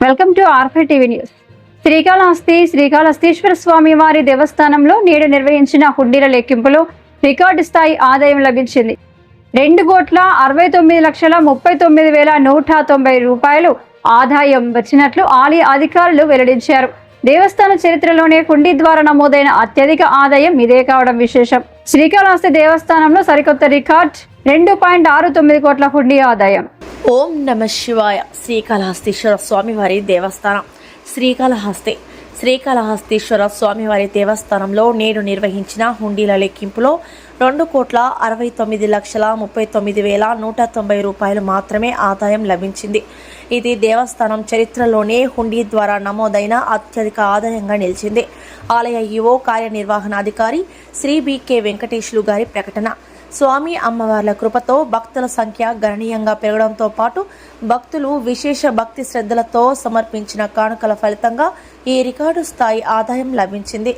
Welcome to RFI TV news. Srikalahasteeswara స్వామి వారి దేవస్థానంలో నేడు నిర్వహించిన హుండీల లెక్కింపులో రికార్డు స్థాయి ఆదాయం లభించింది. 2,69,39,190 రూపాయలు ఆదాయం వచ్చినట్లు ఆలయ అధికారులు వెల్లడించారు. దేవస్థాన చరిత్రలోనే హుండీ ద్వారా నమోదైన అత్యధిక ఆదాయం ఇదే కావడం విశేషం. శ్రీకాళహస్తి దేవస్థానంలో సరికొత్త రికార్డ్ 2.69 కోట్ల హుండీ ఆదాయం. ఓం నమ శివాయ. శ్రీకాళహస్తీశ్వర స్వామివారి దేవస్థానం శ్రీకాళహస్తీశ్వర స్వామివారి దేవస్థానంలో నేడు నిర్వహించిన హుండీల లెక్కింపులో 2,69,39,190 రూపాయలు మాత్రమే ఆదాయం లభించింది. ఇది దేవస్థానం చరిత్రలోనే హుండీ ద్వారా నమోదైన అత్యధిక ఆదాయంగా నిలిచింది. ఆలయ ఈవో కార్యనిర్వహణాధికారి శ్రీ బి.కె. వెంకటేశ్లు గారి ప్రకటన. స్వామి అమ్మవార్ల కృపతో భక్తుల సంఖ్య గణనీయంగా పెరగడంతో పాటు భక్తులు విశేష భక్తి శ్రద్ధలతో సమర్పించిన కానుకల ఫలితంగా ఈ రికార్డు స్థాయి ఆదాయం లభించింది.